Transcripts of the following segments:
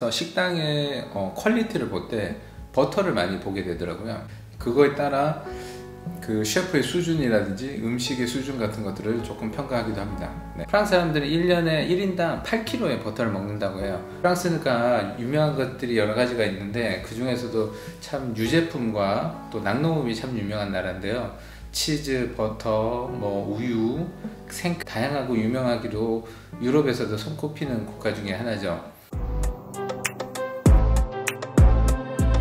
식당의 퀄리티를 볼 때 버터를 많이 보게 되더라고요. 그거에 따라 그 셰프의 수준이라든지 음식의 수준 같은 것들을 조금 평가하기도 합니다. 네. 프랑스 사람들은 1년에 1인당 8kg의 버터를 먹는다고 해요. 프랑스가 유명한 것들이 여러 가지가 있는데 그 중에서도 참 유제품과 또 낙농음이 참 유명한 나라인데요. 치즈, 버터, 우유, 다양하고 유명하기로 유럽에서도 손꼽히는 국가 중에 하나죠.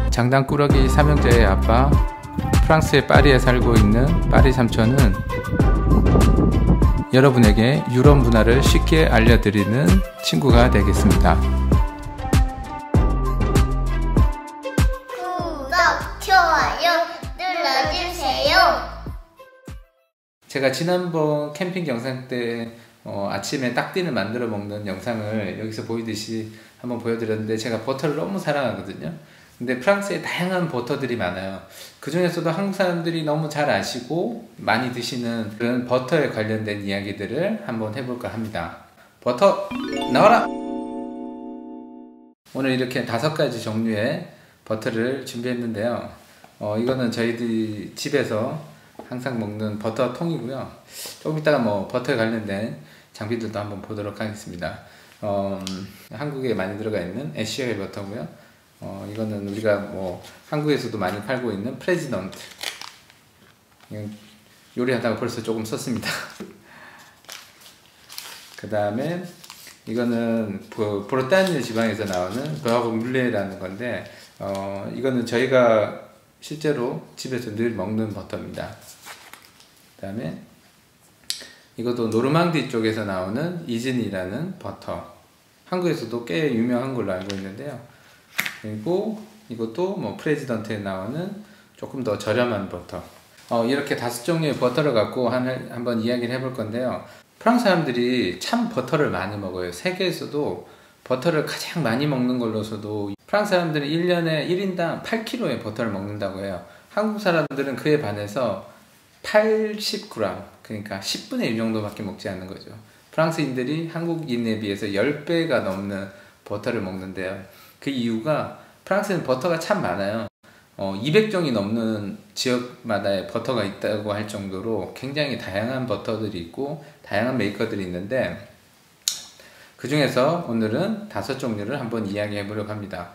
장단꾸러기 삼형제의 아빠, 프랑스의 파리에 살고 있는 파리 삼촌은 여러분에게 유럽 문화를 쉽게 알려드리는 친구가 되겠습니다. 구독, 좋아요 눌러주세요. 제가 지난번 캠핑 영상 때 아침에 딱띠를 만들어 먹는 영상을 여기서 보이듯이 한번 보여드렸는데, 제가 버터를 너무 사랑하거든요. 근데 프랑스에 다양한 버터들이 많아요. 그 중에서도 한국 사람들이 너무 잘 아시고 많이 드시는 그런 버터에 관련된 이야기들을 한번 해볼까 합니다. 버터 나와라! 오늘 이렇게 5가지 종류의 버터를 준비했는데요. 이거는 저희들이 집에서 항상 먹는 버터 통이고요. 조금 이따가 버터에 관련된 장비들도 한번 보도록 하겠습니다. 한국에 많이 들어가 있는 에쉬어의 버터고요. 이거는 우리가 한국에서도 많이 팔고 있는 프레지던트. 요리하다가 벌써 조금 썼습니다. 그 다음에 이거는 브로타뉴 지방에서 나오는 버그 물레라는 건데, 이거는 저희가 실제로 집에서 늘 먹는 버터입니다. 그 다음에 이것도 노르망디 쪽에서 나오는 이즈니라는 버터. 한국에서도 꽤 유명한 걸로 알고 있는데요. 그리고 이것도 프레지던트에 나오는 조금 더 저렴한 버터. 이렇게 5종류의 버터를 갖고 한번 이야기를 해볼 건데요. 프랑스 사람들이 참 버터를 많이 먹어요. 세계에서도 버터를 가장 많이 먹는 걸로서도 프랑스 사람들은 1년에 1인당 8kg의 버터를 먹는다고 해요. 한국 사람들은 그에 반해서 80g, 그러니까 10분의 1 정도밖에 먹지 않는 거죠. 프랑스인들이 한국인에 비해서 10배가 넘는 버터를 먹는데요. 그 이유가 프랑스는 버터가 참 많아요. 200종이 넘는 지역마다의 버터가 있다고 할 정도로 굉장히 다양한 버터들이 있고 다양한 메이커들이 있는데, 그 중에서 오늘은 5종류를 한번 이야기해 보려고 합니다.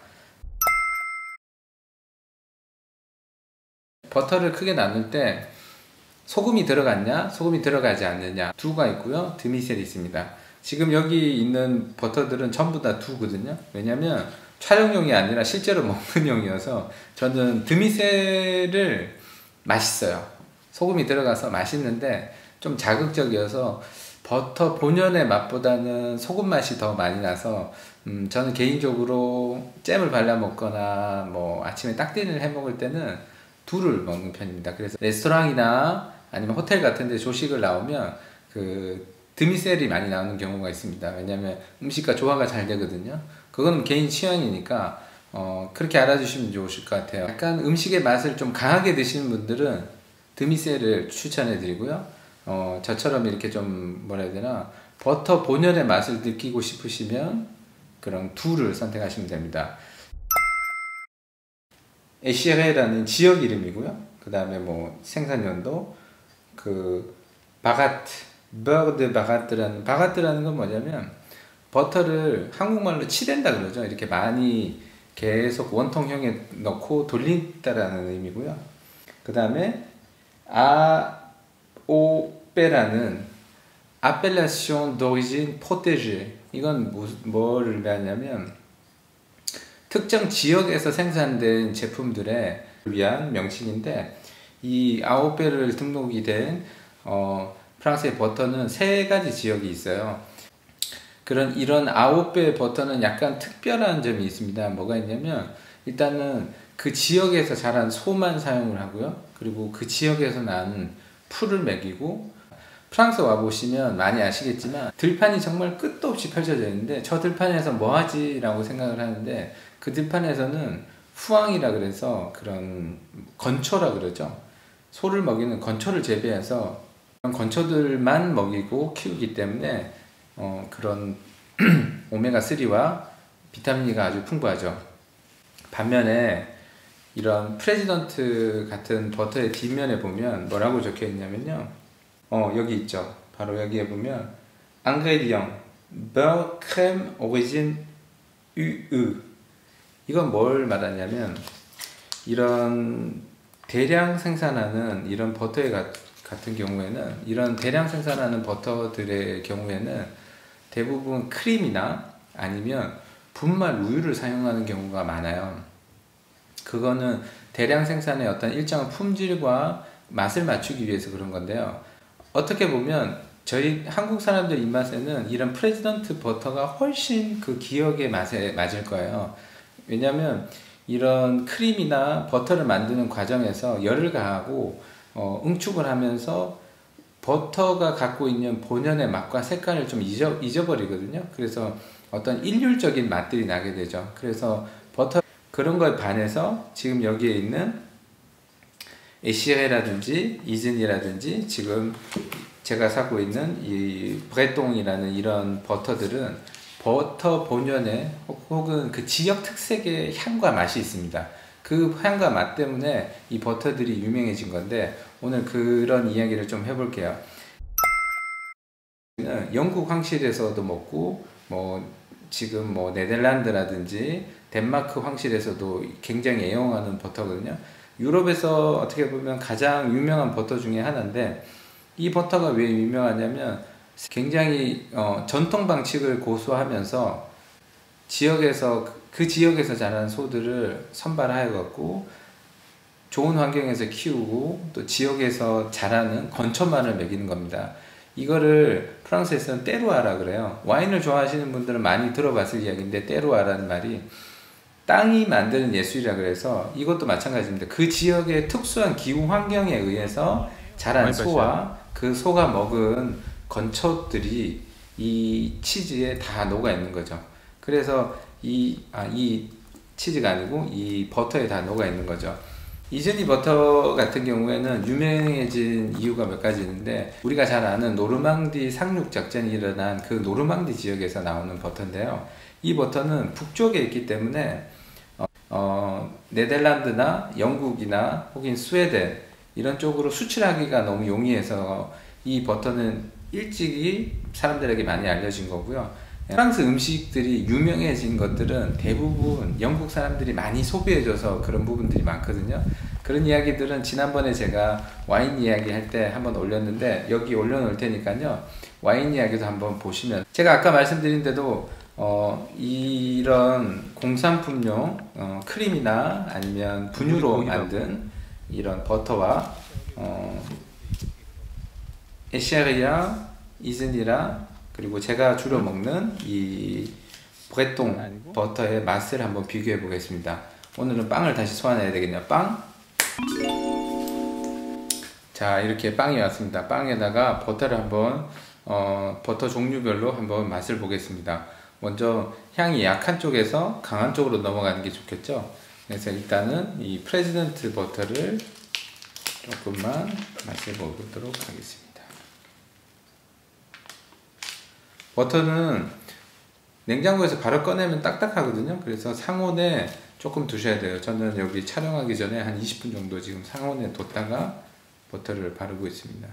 버터를 크게 나눌 때 소금이 들어갔냐, 소금이 들어가지 않느냐 두가 있고요. 드미셀이 있습니다. 지금 여기 있는 버터들은 전부 다 두거든요. 왜냐면 촬영용이 아니라 실제로 먹는 용이어서 저는 드미셀을 맛있어요. 소금이 들어가서 맛있는데 좀 자극적이어서 버터 본연의 맛보다는 소금 맛이 더 많이 나서 저는 개인적으로 잼을 발라 먹거나 아침에 딱띠를 해 먹을 때는 두를 먹는 편입니다. 그래서 레스토랑이나 아니면 호텔 같은 데 조식을 나오면 드미셀이 많이 나오는 경우가 있습니다. 왜냐하면 음식과 조화가 잘 되거든요. 그건 개인 취향이니까 그렇게 알아주시면 좋으실 것 같아요. 약간 음식의 맛을 좀 강하게 드시는 분들은 드미셀을 추천해 드리고요. 저처럼 이렇게 좀 버터 본연의 맛을 느끼고 싶으시면 그런 두를 선택하시면 됩니다. 에시레라는 지역 이름이고요. 그 다음에 생산연도 바가트, 버그 드 바가트라는 건 뭐냐면 버터를 한국말로 치댄다 그러죠. 이렇게 많이 계속 원통형에 넣고 돌린다라는 의미고요. 그 다음에 AOP라는 Appellation d'origine protégée. 이건 뭐를 의미하냐면 특정 지역에서 생산된 제품들에 위한 명칭인데, 이 AOP를 등록이 된 프랑스의 버터는 3가지 지역이 있어요. 이런 AOP 버터는 약간 특별한 점이 있습니다. 뭐가 있냐면, 일단은 그 지역에서 자란 소만 사용을 하고요. 그리고 그 지역에서 난 풀을 먹이고, 프랑스 와보시면 많이 아시겠지만 들판이 정말 끝도 없이 펼쳐져 있는데, 저 들판에서 뭐하지? 라고 생각을 하는데, 그 들판에서는 후앙이라 그래서 그런 건초라 그러죠. 소를 먹이는 건초를 재배해서 그런 건초들만 먹이고 키우기 때문에 그런 오메가3와 비타민이가 아주 풍부하죠. 반면에 이런 프레지던트 같은 버터의 뒷면에 보면 뭐라고 적혀 있냐면요. 여기 있죠. 바로 여기에 보면 ingrédients beurre, crème, origine UE. 이건 뭘 말하냐면 이런 대량 생산하는 이런 버터의 같은 경우에는 이런 대량 생산하는 버터들의 경우에는 대부분 크림이나 아니면 분말 우유를 사용하는 경우가 많아요. 그거는 대량 생산의 어떤 일정한 품질과 맛을 맞추기 위해서 그런 건데요. 어떻게 보면 저희 한국 사람들 입맛에는 이런 프레지던트 버터가 훨씬 그 기억의 맛에 맞을 거예요. 왜냐하면 이런 크림이나 버터를 만드는 과정에서 열을 가하고 응축을 하면서 버터가 갖고 있는 본연의 맛과 색깔을 좀 잊어버리거든요. 그래서 어떤 일률적인 맛들이 나게 되죠. 그래서 버터 그런 거에 반해서 지금 여기에 있는 에시레라든지 이즈니라든지 지금 제가 사고 있는 이 브레똥이라는 이런 버터들은 버터 본연의 혹은 그 지역 특색의 향과 맛이 있습니다. 그 향과 맛 때문에 이 버터들이 유명해진 건데 오늘 그런 이야기를 좀 해볼게요. 영국 황실에서도 먹고 지금 네덜란드라든지 덴마크 황실에서도 굉장히 애용하는 버터거든요. 유럽에서 어떻게 보면 가장 유명한 버터 중에 하나인데 이 버터가 왜 유명하냐면 굉장히 전통 방식을 고수하면서 그 지역에서 자란 소들을 선발하여 갖고 좋은 환경에서 키우고 또 지역에서 자라는 건초만을 먹이는 겁니다. 이거를 프랑스에서는 때루아라 그래요. 와인을 좋아하시는 분들은 많이 들어봤을 이야기인데 때루아라는 말이 땅이 만드는 예술이라 그래서 이것도 마찬가지입니다. 그 지역의 특수한 기후 환경에 의해서 자란 소와 그 소가 먹은 건초들이 이 치즈에 다 녹아 있는 거죠. 그래서 이 치즈가 아니고 이 버터에 다 녹아 있는 거죠. 이즈니 버터 같은 경우에는 유명해진 이유가 몇 가지 있는데 우리가 잘 아는 노르망디 상륙 작전이 일어난 그 노르망디 지역에서 나오는 버터인데요. 이 버터는 북쪽에 있기 때문에 네덜란드나 영국이나 혹은 스웨덴 이런 쪽으로 수출하기가 너무 용이해서 이 버터는 일찍이 사람들에게 많이 알려진 거고요. 프랑스 음식들이 유명해진 것들은 대부분 영국 사람들이 많이 소비해줘서 그런 부분들이 많거든요. 그런 이야기들은 지난번에 제가 와인 이야기 할 때 한번 올렸는데 여기 올려놓을 테니까요. 와인 이야기도 한번 보시면 제가 아까 말씀드린 대로 이런 공산품용 크림이나 아니면 분유로 만든 이런 버터와 에셰리아, 이즈니라 그리고 제가 주로 먹는 이 브레똥 버터의 맛을 한번 비교해 보겠습니다. 오늘은 빵을 다시 소환해야 되겠네요. 빵! 자, 이렇게 빵이 왔습니다. 빵에다가 버터를 한번 버터 종류별로 한번 맛을 보겠습니다. 먼저 향이 약한 쪽에서 강한 쪽으로 넘어가는 게 좋겠죠. 그래서 일단은 이 프레지던트 버터를 조금만 맛을 보도록 하겠습니다. 버터는 냉장고에서 바로 꺼내면 딱딱하거든요. 그래서 상온에 조금 두셔야 돼요. 저는 여기 촬영하기 전에 한 20분 정도 지금 상온에 뒀다가 버터를 바르고 있습니다.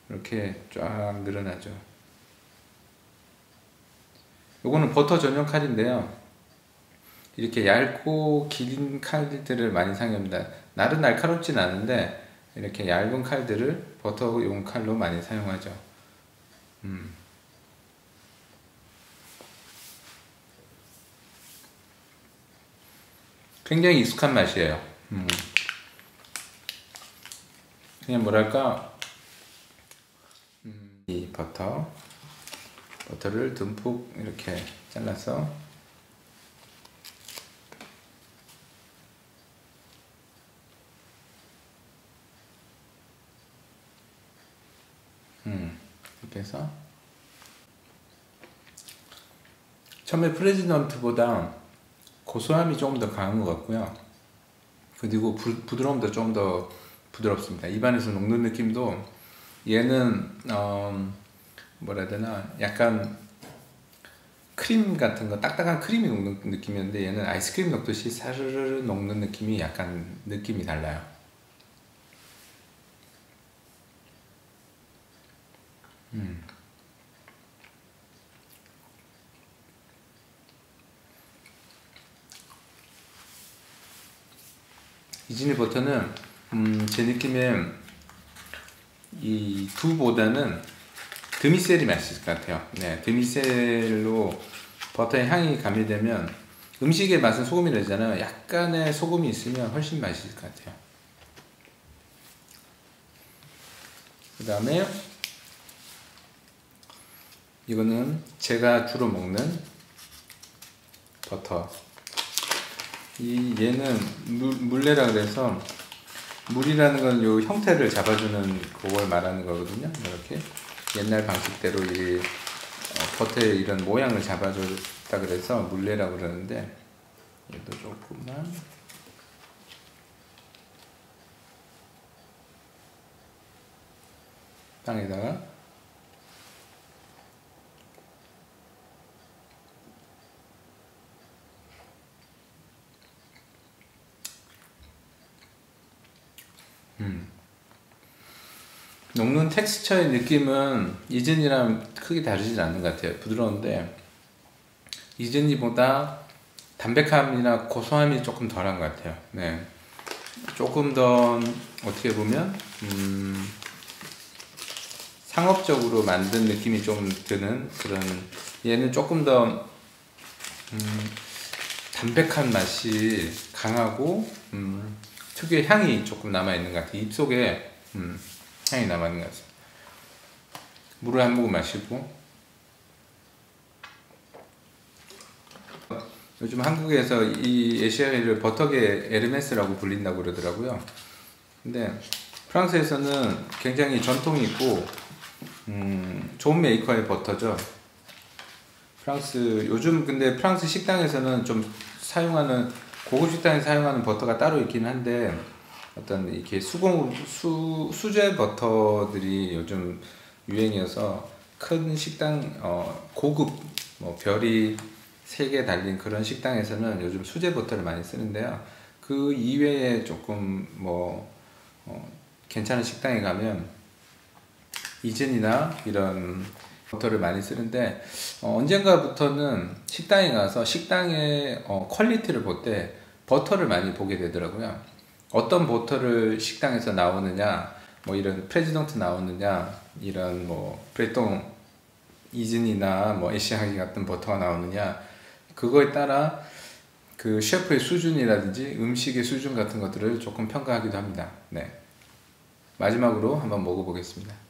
이렇게 쫙 늘어나죠. 요거는 버터 전용 칼인데요. 이렇게 얇고 긴 칼들을 많이 사용합니다. 날은 날카롭진 않은데 이렇게 얇은 칼들을 버터용 칼로 많이 사용하죠. 굉장히 익숙한 맛이에요. 그냥 뭐랄까 이 버터를 듬뿍 이렇게 잘라서 이렇게 해서 처음에 프레지던트보다 고소함이 조금 더 강한 것 같고요. 그리고 부드러움도 좀 더 부드럽습니다. 입안에서 녹는 느낌도 얘는 뭐라 해야 되나 약간 크림 같은 거, 딱딱한 크림이 녹는 느낌이었는데 얘는 아이스크림 녹듯이 사르르 녹는 느낌이 약간 느낌이 달라요. 이즈니 버터는 제 느낌에 이 두보다는 드미셀이 맛있을 것 같아요. 네, 드미셀로 버터의 향이 가미되면 음식의 맛은 소금이 되잖아요. 약간의 소금이 있으면 훨씬 맛있을 것 같아요. 그 다음에 이거는 제가 주로 먹는 버터. 얘는 물레라 그래서 물이라는 건 요 형태를 잡아주는 그걸 말하는 거거든요. 이렇게 옛날 방식대로 이 버터의 이런 모양을 잡아줬다 그래서 물레라고 그러는데, 얘도 조금만 땅에다가 녹는 텍스처의 느낌은 이즈니랑 크게 다르지 않는 것 같아요. 부드러운데 이즈니보다 담백함이나 고소함이 조금 덜한 것 같아요. 네, 조금 더 어떻게 보면 상업적으로 만든 느낌이 좀 드는 그런, 얘는 조금 더 담백한 맛이 강하고 특유의 향이 조금 남아있는 것 같아요. 입속에 향이 남아있는 것 같습니다. 물을 한 모금 마시고, 요즘 한국에서 이 에시아를 버터계 에르메스라고 불린다고 그러더라고요. 근데 프랑스에서는 굉장히 전통이 있고 좋은 메이커의 버터죠. 요즘 근데 프랑스 식당에서는 좀 사용하는, 고급 식당에 사용하는 버터가 따로 있긴 한데, 어떤 이렇게 수제 버터들이 요즘 유행이어서 큰 식당, 고급 뭐 별이 3개 달린 그런 식당에서는 요즘 수제 버터를 많이 쓰는데요. 그 이외에 조금 괜찮은 식당에 가면 이즈니나 이런 버터를 많이 쓰는데, 언젠가부터는 식당에 가서 식당의 퀄리티를 볼 때 버터를 많이 보게 되더라고요. 어떤 버터를 식당에서 나오느냐, 뭐 이런 프레지던트 나오느냐, 이런 뭐 브레통 이즈니나 뭐 에시아기 같은 버터가 나오느냐, 그거에 따라 그 셰프의 수준이라든지 음식의 수준 같은 것들을 조금 평가하기도 합니다. 네, 마지막으로 한번 먹어보겠습니다.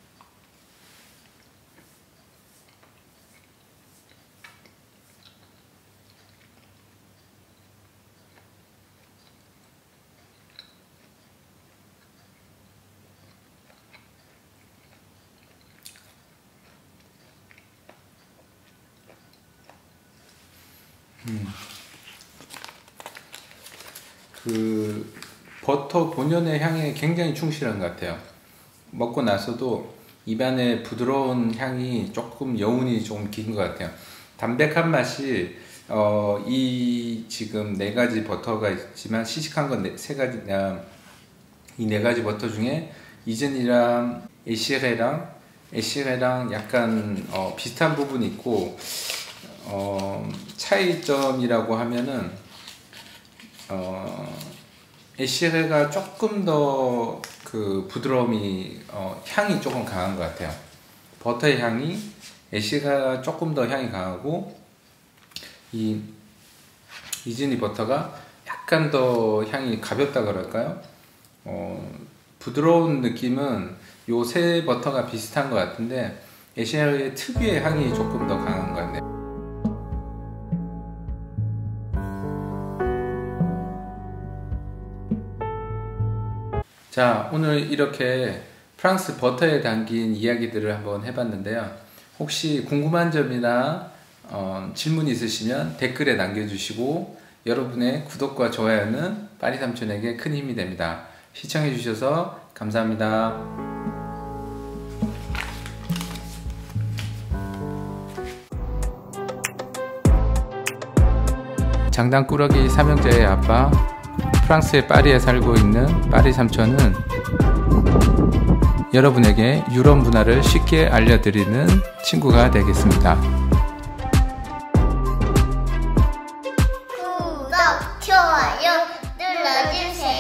그 버터 본연의 향에 굉장히 충실한 것 같아요. 먹고 나서도 입안에 부드러운 향이 조금 여운이 좀 긴 것 같아요. 담백한 맛이 이 지금 4가지 버터가 있지만 시식한 건 3가지냐, 이 4가지 버터 중에 이즈니랑 에시레랑 약간 비슷한 부분이 있고, 차이점이라고 하면은 에시레가 조금 더 그 부드러움이 향이 조금 강한 것 같아요. 버터의 향이, 에시레가 조금 더 향이 강하고, 이 이즈니 버터가 약간 더 향이 가볍다 그럴까요? 부드러운 느낌은 요 3 버터가 비슷한 것 같은데 에시레의 특유의 향이 조금 더 강한 것 같네요. 자, 오늘 이렇게 프랑스 버터에 담긴 이야기들을 한번 해봤는데요. 혹시 궁금한 점이나 질문 있으시면 댓글에 남겨주시고, 여러분의 구독과 좋아요는 빠리삼촌에게 큰 힘이 됩니다. 시청해주셔서 감사합니다. 장단꾸러기 삼형제의 아빠, 프랑스의 파리에 살고 있는 파리 삼촌은 여러분에게 유럽 문화를 쉽게 알려드리는 친구가 되겠습니다. 구독, 좋아요 눌러주세요.